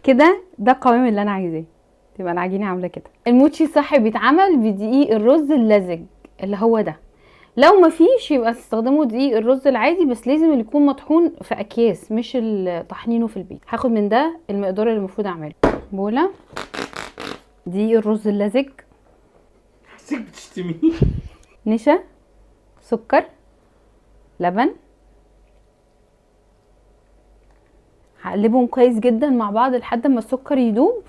كده ده القوام اللي انا عايزاه، تبقى العجينه عامله كده. الموتشي الصح بيتعمل بدقيق الرز اللزج اللي هو ده. لو مفيش يبقى تستخدموا دقيق الرز العادي، بس لازم اللي يكون مطحون في اكياس مش طحنينه في البيت. هاخد من ده المقدار اللي المفروض اعمله. بوله دقيق الرز اللزج، حسيت بتشتمي. نشا، سكر، لبن. هقلبهم كويس جدا مع بعض لحد ما السكر يدوب.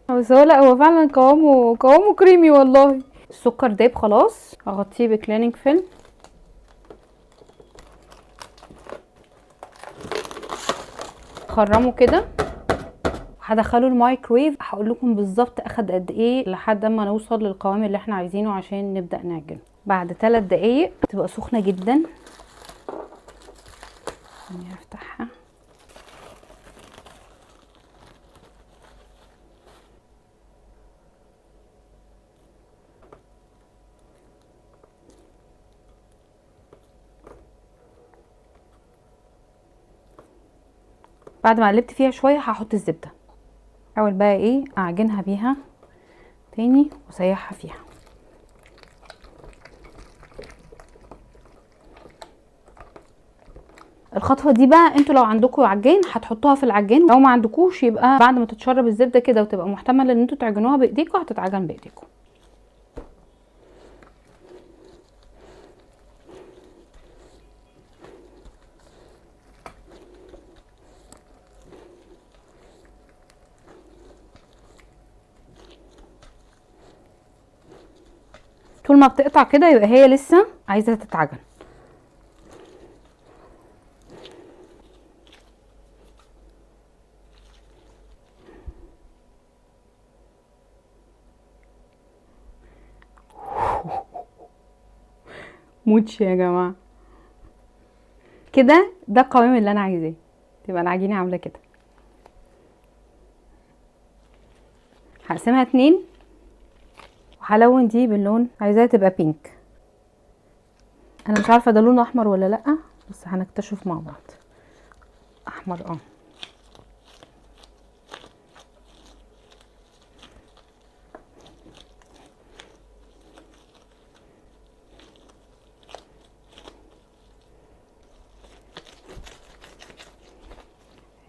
بس هو لا، هو فعلا قوامه كريمي والله. السكر داب خلاص، اغطيه بكليننج فيلم. خرمه كده، هدخله المايكرويف. هقول لكم بالظبط اخد قد ايه لحد ما نوصل للقوام اللي احنا عايزينه عشان نبدا نعجنه. بعد 3 دقايق تبقى سخنه جدا. هفتحها. بعد ما قلبت فيها شويه هحط الزبده. احاول بقى ايه اعجنها بيها تاني واسيحها فيها. الخطوه دي بقى انتوا لو عندكم عجان هتحطوها في العجان، لو ما عندكوش يبقى بعد ما تتشرب الزبده كده وتبقى محتمله ان انتوا تعجنوها بايديكم هتتعجن بايديكم. طول ما بتقطع كده يبقى هي لسه عايزه تتعجن. موتشي يا جماعه. كده ده القوام اللي انا عايزاه، تبقى العجينه عامله كده. هقسمها 2 وهلون دي باللون، عايزاها تبقى بينك. انا مش عارفه ده لونه احمر ولا لا، بس هنكتشف مع بعض. احمر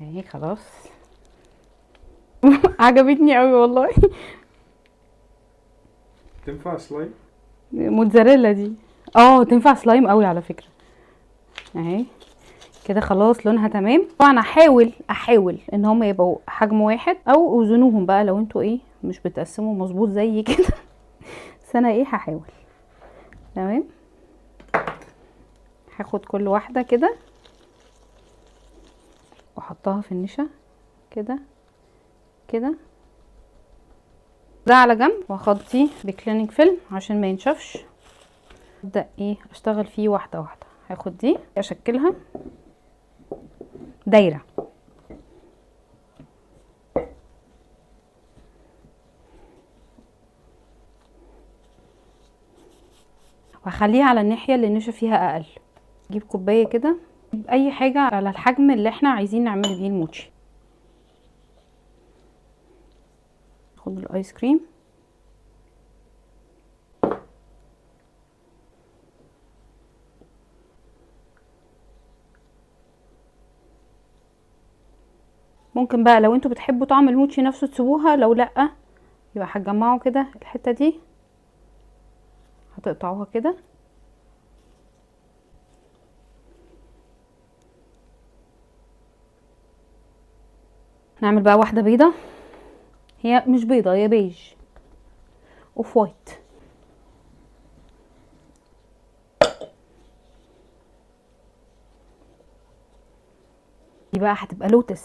اهي خلاص. عجبتني قوي والله. تنفع سلايم؟ موتزاريلا دي تنفع سلايم قوي على فكره. اهي كده خلاص لونها تمام. طبعا احاول ان هم يبقوا حجم واحد، او اوزنوهم بقى لو انتوا ايه مش بتقسموا مظبوط زي كده. بس انا ايه هحاول. تمام. هاخد كل واحده كده واحطها في النشا كده كده. ده على جنب واغطيه بكليننج فيلم عشان ما ينشفش. ابدا ايه اشتغل فيه واحده واحده. هاخد دي اشكلها دايره، وهخليها على الناحيه اللي النشا فيها اقل. اجيب كوبايه كده، اي حاجه على الحجم اللي احنا عايزين نعمل بيه الموتشي. خد الايس كريم. ممكن بقى لو انتوا بتحبوا طعم الموتشي نفسه تسيبوها، لو لا يبقى هتجمعوا كده الحته دي، هتقطعوها كده. نعمل بقى واحده بيضه، هي مش بيضه هي بيج اوف وايت. دي بقى هتبقى لوتس.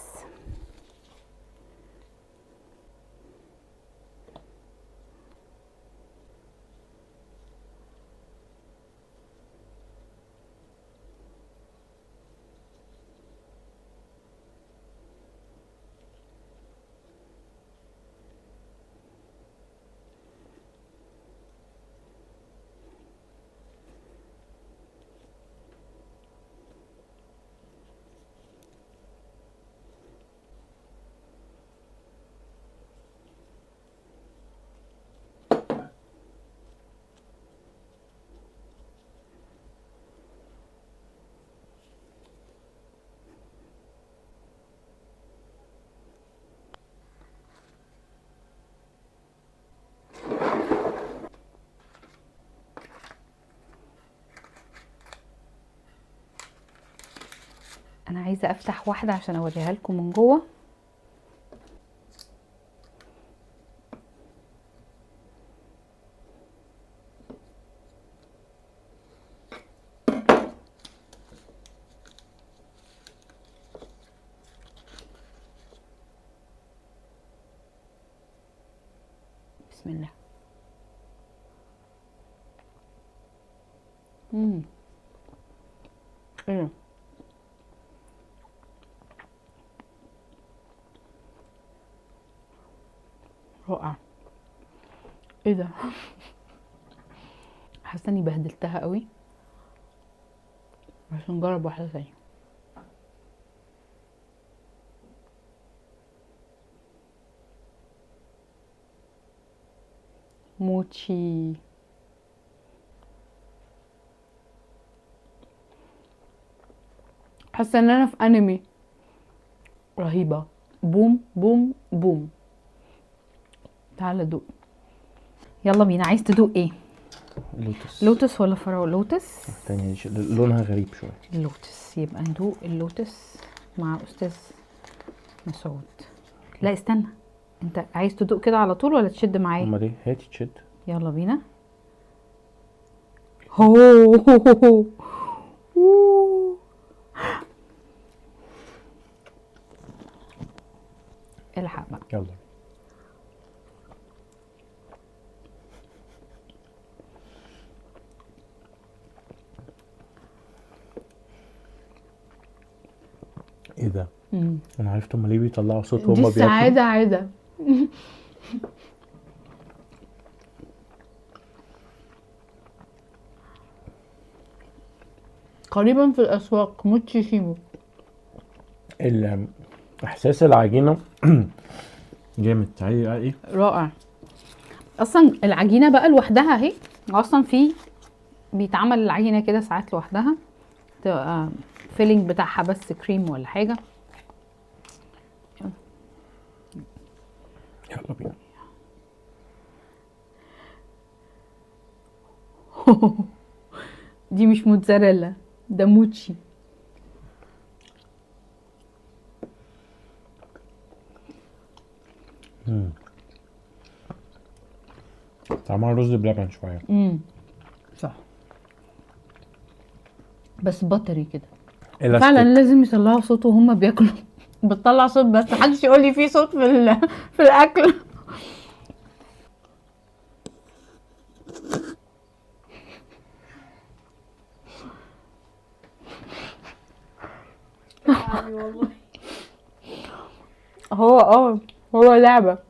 انا عايزه افتح واحده عشان اوريها لكم من جوه. بسم الله. ايه رائع. ايه ده؟ حاسه اني بهدلتها قوي، بس نجرب واحده ثانيه. موتشي. حاسه ان انا في انمي. رهيبه. بوم بوم بوم. تعال دوق. يلا بينا. عايز تدوق ايه؟ لوتس. لوتس ولا فراولة؟ لوتس. التانية دي لونها غريب شوية. اللوتس. يبقى ندوق اللوتس مع استاذ مسعود. لا استنى، انت عايز تدوق كده على طول ولا تشد معايا؟ امال ايه؟ هاتي تشد. يلا بينا. هو الحق بقى. يلا. ايه ده؟ انا عرفت هما ليه بيطلعوا صوت دي وهما بياكلوا. السعادة عادة. قريبا في الاسواق. موتشي شيمو. احساس العجينة جامد. تعالي ايه؟ رائع. اصلا العجينة بقى لوحدها اهي. اصلا في بيتعمل العجينة كده ساعات لوحدها، تبقى فيلينج بتاعها بس كريم ولا حاجة. يلا بينا. دي مش موتزاريلا، ده موتشي. طعمها رز بلبن شوية. صح، بس بطري كده. إلاستيك. فعلا لازم يطلعوا صوت وهم بياكلوا. بتطلع صوت بس محدش يقول لي في صوت في الاكل. والله هو هو لعبة.